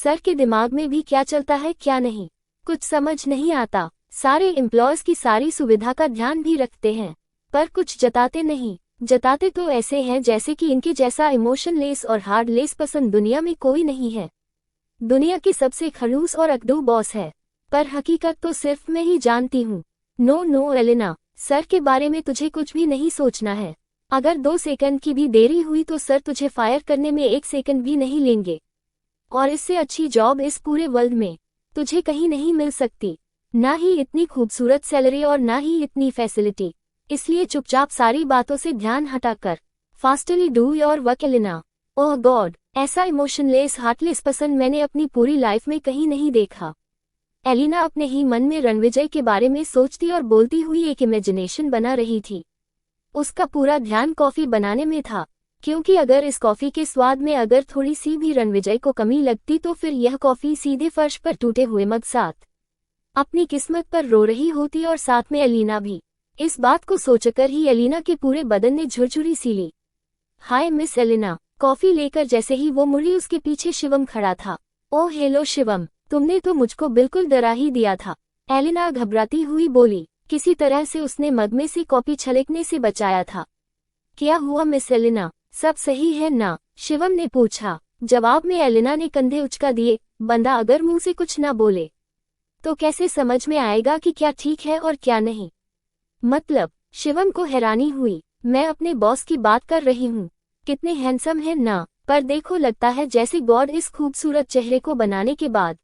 Sir के दिमाग में भी क्या चलता है क्या नहीं, कुछ समझ नहीं आता। सारे एम्प्लॉयज की सारी सुविधा का ध्यान भी रखते हैं, पर कुछ जताते नहीं। जताते तो ऐसे हैं जैसे कि इनके जैसा इमोशनलेस और हार्डलेस पसंद दुनिया में कोई नहीं है। दुनिया की सबसे खड़ूस और अकड़ू बॉस है, पर हकीकत तो सिर्फ मैं ही जानती हूँ। नो नो एलिना, सर के बारे में तुझे कुछ भी नहीं सोचना है। अगर 2 सेकंड की भी देरी हुई तो सर तुझे फायर करने में 1 सेकंड भी नहीं लेंगे, और इससे अच्छी जॉब इस पूरे वर्ल्ड में तुझे कहीं नहीं मिल सकती। ना ही इतनी खूबसूरत सैलरी और ना ही इतनी फैसिलिटी। इसलिए चुपचाप सारी बातों से ध्यान हटाकर fastly do your work Elina. Oh god, ऐसा इमोशनलेस हार्टलेस पसंद मैंने अपनी पूरी लाइफ में कहीं नहीं देखा। एलिना अपने ही मन में रणविजय के बारे में सोचती और बोलती हुई एक इमेजिनेशन बना रही थी। उसका पूरा ध्यान कॉफी बनाने में था, क्योंकि अगर इस कॉफी के स्वाद में अगर थोड़ी सी भी रणविजय को कमी लगती तो फिर यह कॉफी सीधे फर्श पर टूटे हुए मग साथ अपनी किस्मत पर रो रही होती, और साथ में एलिना भी। इस बात को सोचकर ही एलिना के पूरे बदन ने झुरझुरी सी ली। Hi miss Elina. कॉफी लेकर जैसे ही वो मुड़ी उसके पीछे शिवम खड़ा था। ओह हेलो शिवम, तुमने तो मुझको बिल्कुल डरा ही दिया था, एलिना घबराती हुई बोली। किसी तरह से उसने मग में से कॉफी छलकने से बचाया था। क्या हुआ मिस एलिना, सब सही है ना, शिवम ने पूछा। जवाब में एलिना ने कंधे उचका दिए। बंदा अगर मुंह से कुछ ना बोले तो कैसे समझ में आएगा कि क्या ठीक है और क्या नहीं। मतलब, शिवम को हैरानी हुई। मैं अपने बॉस की बात कर रही हूँ, कितने हैंडसम है ना, पर देखो लगता है जैसे गॉड इस खूबसूरत चेहरे को बनाने के बाद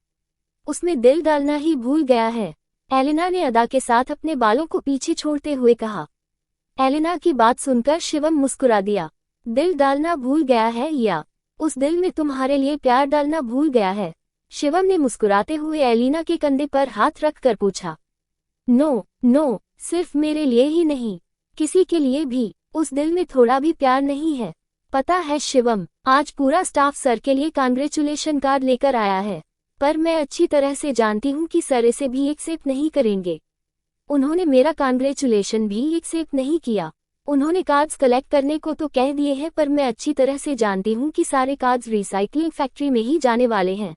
उसमें दिल डालना ही भूल गया है, एलिना ने अदा के साथ अपने बालों को पीछे छोड़ते हुए कहा। एलिना की बात सुनकर शिवम मुस्कुरा दिया। दिल डालना भूल गया है या उस दिल में तुम्हारे लिए प्यार डालना भूल गया है? शिवम ने मुस्कुराते हुए एलिना के कंधे पर हाथ रखकर पूछा। नो नो, सिर्फ मेरे लिए ही नहीं, किसी के लिए भी उस दिल में थोड़ा भी प्यार नहीं है। पता है शिवम, आज पूरा स्टाफ सर के लिए कांग्रेचुलेशन कार्ड लेकर आया है, पर मैं अच्छी तरह से जानती हूँ कि सर इसे भी एक्सेप्ट नहीं करेंगे। उन्होंने मेरा कांग्रेचुलेशन भी एक्सेप्ट नहीं किया। उन्होंने कार्ड्स कलेक्ट करने को तो कह दिए हैं, पर मैं अच्छी तरह से जानती हूँ कि सारे कार्ड्स रिसाइकलिंग फैक्ट्री में ही जाने वाले हैं।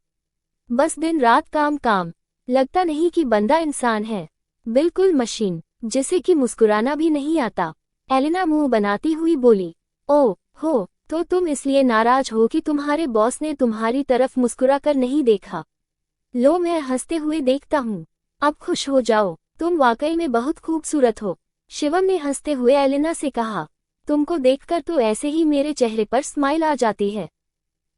बस दिन रात काम काम, लगता नहीं कि बंदा इंसान है, बिल्कुल मशीन, जिसे कि मुस्कुराना भी नहीं आता। एलिना मुंह बनाती हुई बोली। ओह हो, तो तुम इसलिए नाराज हो कि तुम्हारे बॉस ने तुम्हारी तरफ मुस्कुरा कर नहीं देखा? लो मैं हंसते हुए देखता हूँ, अब खुश हो जाओ, तुम वाकई में बहुत खूबसूरत हो, शिवम ने हंसते हुए एलिना से कहा। तुमको देखकर तो ऐसे ही मेरे चेहरे पर स्माइल आ जाती है।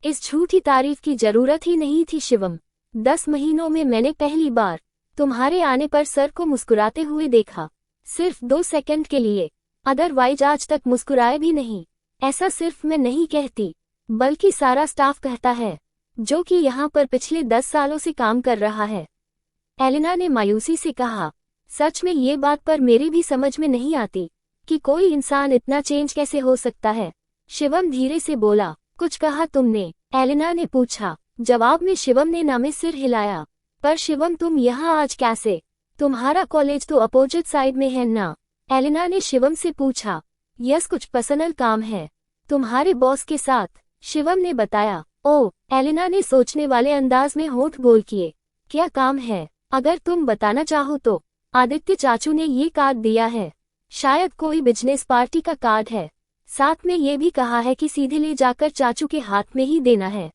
इस झूठी तारीफ की जरूरत ही नहीं थी शिवम। 10 महीनों में मैंने पहली बार तुम्हारे आने पर सर को मुस्कुराते हुए देखा, सिर्फ 2 सेकंड के लिए, अदरवाइज आज तक मुस्कुराए भी नहीं। ऐसा सिर्फ मैं नहीं कहती, बल्कि सारा स्टाफ कहता है, जो कि यहाँ पर पिछले 10 सालों से काम कर रहा है। एलिना ने मायूसी से कहा। सच में ये बात पर मेरी भी समझ में नहीं आती कि कोई इंसान इतना चेंज कैसे हो सकता है। शिवम धीरे से बोला। कुछ कहा तुमने? एलिना ने पूछा। जवाब में शिवम ने ना में सिर हिलाया। पर शिवम तुम यहाँ आज कैसे? तुम्हारा कॉलेज तो अपोजिट साइड में है ना? एलिना ने शिवम से पूछा। यस, कुछ पर्सनल काम है तुम्हारे बॉस के साथ, शिवम ने बताया। ओह, एलिना ने सोचने वाले अंदाज में होंठ गोल किए। क्या काम है? अगर तुम बताना चाहो तो। आदित्य चाचू ने ये कार्ड दिया है, शायद कोई बिजनेस पार्टी का कार्ड है, साथ में ये भी कहा है कि सीधे ले जाकर चाचू के हाथ में ही देना है।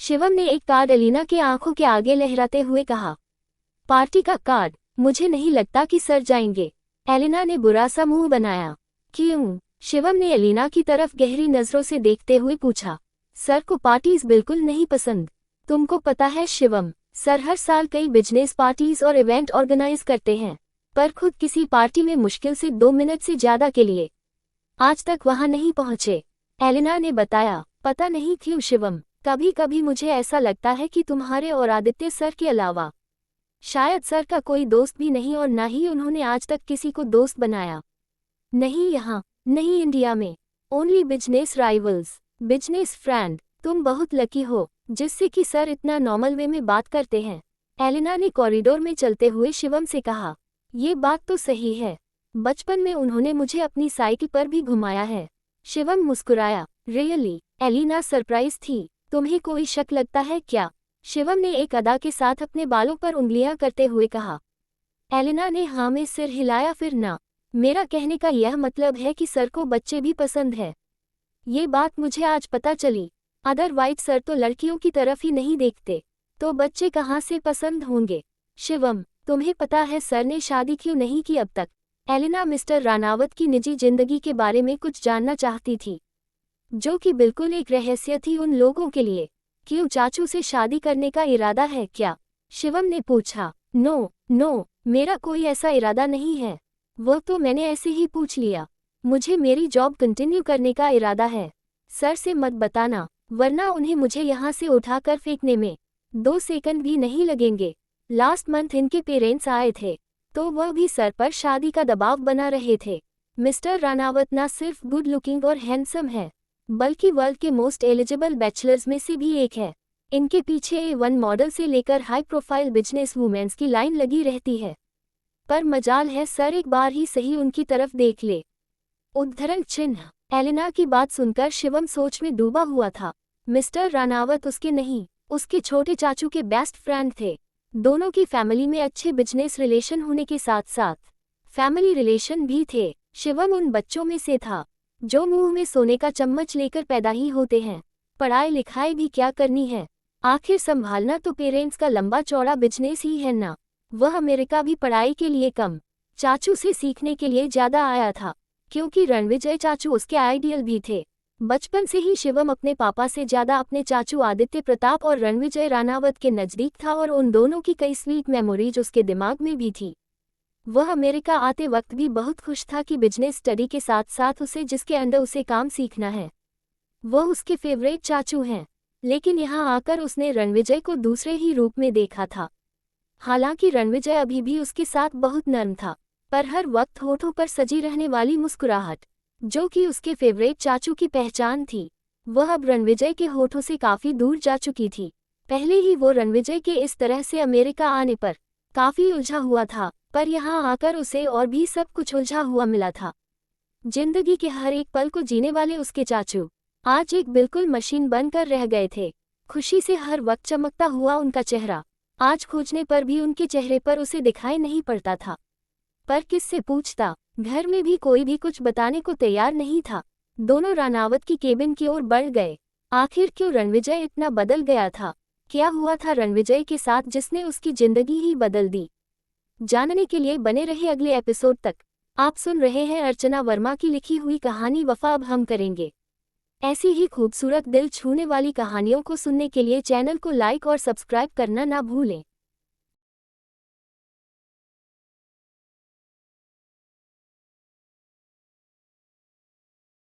शिवम ने एक कार्ड एलिना के आंखों के आगे लहराते हुए कहा। पार्टी का कार्ड? मुझे नहीं लगता कि सर जाएंगे, एलिना ने बुरा सा मुंह बनाया। क्यों? शिवम ने एलिना की तरफ गहरी नजरों से देखते हुए पूछा। सर को पार्टीज बिल्कुल नहीं पसंद। तुमको पता है शिवम, सर हर साल कई बिजनेस पार्टीज और इवेंट ऑर्गेनाइज करते हैं, पर खुद किसी पार्टी में मुश्किल से 2 मिनट से ज्यादा के लिए आज तक वहां नहीं पहुंचे, एलिना ने बताया। पता नहीं क्यों शिवम, कभी कभी मुझे ऐसा लगता है कि तुम्हारे और आदित्य सर के अलावा शायद सर का कोई दोस्त भी नहीं, और ना ही उन्होंने आज तक किसी को दोस्त बनाया। नहीं यहाँ, नहीं इंडिया में, only business rivals, business friend. तुम बहुत लकी हो जिससे कि सर इतना नॉर्मल वे में बात करते हैं, एलिना ने कॉरिडोर में चलते हुए शिवम से कहा। ये बात तो सही है, बचपन में उन्होंने मुझे अपनी साइकिल पर भी घुमाया है। शिवम मुस्कुराया। रियली? एलिना सरप्राइज थी। तुम्हें कोई शक लगता है क्या? शिवम ने एक अदा के साथ अपने बालों पर उंगलियां करते हुए कहा। एलिना ने हाँ में सिर हिलाया, फिर ना। मेरा कहने का यह मतलब है कि सर को बच्चे भी पसंद है। ये बात मुझे आज पता चली। अदरवाइज सर तो लड़कियों की तरफ ही नहीं देखते, तो बच्चे कहाँ से पसंद होंगे। शिवम, तुम्हें पता है सर ने शादी क्यों नहीं की अब तक? एलिना मिस्टर रानावत की निजी जिंदगी के बारे में कुछ जानना चाहती थी, जो कि बिल्कुल एक रहस्य थी उन लोगों के लिए। क्यों चाचू से शादी करने का इरादा है क्या? शिवम ने पूछा। नो, मेरा कोई ऐसा इरादा नहीं है। वो तो मैंने ऐसे ही पूछ लिया। मुझे मेरी जॉब कंटिन्यू करने का इरादा है। सर से मत बताना, वरना उन्हें मुझे यहाँ से उठाकर फेंकने में 2 सेकंड भी नहीं लगेंगे। लास्ट मंथ इनके पेरेंट्स आए थे, तो वह भी सर पर शादी का दबाव बना रहे थे। मिस्टर रानावत ना सिर्फ गुड लुकिंग और हैंडसम है, बल्कि वर्ल्ड के मोस्ट एलिजिबल बैचलर्स में से भी एक है। इनके पीछे A1 मॉडल से लेकर हाई प्रोफाइल बिजनेस वुमेन्स की लाइन लगी रहती है। पर मजाल है सर एक बार ही सही उनकी तरफ देख ले। उद्धरण चिन्ह। एलिना की बात सुनकर शिवम सोच में डूबा हुआ था। मिस्टर रानावत उसके नहीं, उसके छोटे चाचू के बेस्ट फ्रेंड थे। दोनों की फैमिली में अच्छे बिजनेस रिलेशन होने के साथ साथ फैमिली रिलेशन भी थे। शिवम उन बच्चों में से था जो मुंह में सोने का चम्मच लेकर पैदा ही होते हैं। पढ़ाई लिखाई भी क्या करनी है, आखिर संभालना तो पेरेंट्स का लंबा चौड़ा बिजनेस ही है ना। वह अमेरिका भी पढ़ाई के लिए कम, चाचू से सीखने के लिए ज्यादा आया था, क्योंकि रणविजय चाचू उसके आइडियल भी थे। बचपन से ही शिवम अपने पापा से ज्यादा अपने चाचू आदित्य प्रताप और रणविजय रानावत के नजदीक था, और उन दोनों की कई स्वीट मेमोरीज उसके दिमाग में भी थी। वह अमेरिका आते वक्त भी बहुत खुश था कि बिजनेस स्टडी के साथ साथ उसे जिसके अंडर उसे काम सीखना है, वह उसके फेवरेट चाचू हैं। लेकिन यहाँ आकर उसने रणविजय को दूसरे ही रूप में देखा था। हालांकि रणविजय अभी भी उसके साथ बहुत नर्म था, पर हर वक्त होठों पर सजी रहने वाली मुस्कुराहट, जो कि उसके फेवरेट चाचू की पहचान थी, वह अब रणविजय के होठों से काफी दूर जा चुकी थी। पहले ही वो रणविजय के इस तरह से अमेरिका आने पर काफी उलझा हुआ था, पर यहाँ आकर उसे और भी सब कुछ उलझा हुआ मिला था। जिंदगी के हर एक पल को जीने वाले उसके चाचू आज एक बिल्कुल मशीन बनकर रह गए थे। खुशी से हर वक्त चमकता हुआ उनका चेहरा आज खोजने पर भी उनके चेहरे पर उसे दिखाई नहीं पड़ता था। पर किससे पूछता, घर में भी कोई भी कुछ बताने को तैयार नहीं था। दोनों रानावत की केबिन की ओर बढ़ गए। आखिर क्यों रणविजय इतना बदल गया था? क्या हुआ था रणविजय के साथ जिसने उसकी जिंदगी ही बदल दी? जानने के लिए बने रहे अगले एपिसोड तक। आप सुन रहे हैं अर्चना वर्मा की लिखी हुई कहानी वफा। अब हम करेंगे ऐसी ही खूबसूरत दिल छूने वाली कहानियों को सुनने के लिए चैनल को लाइक और सब्सक्राइब करना ना भूलें।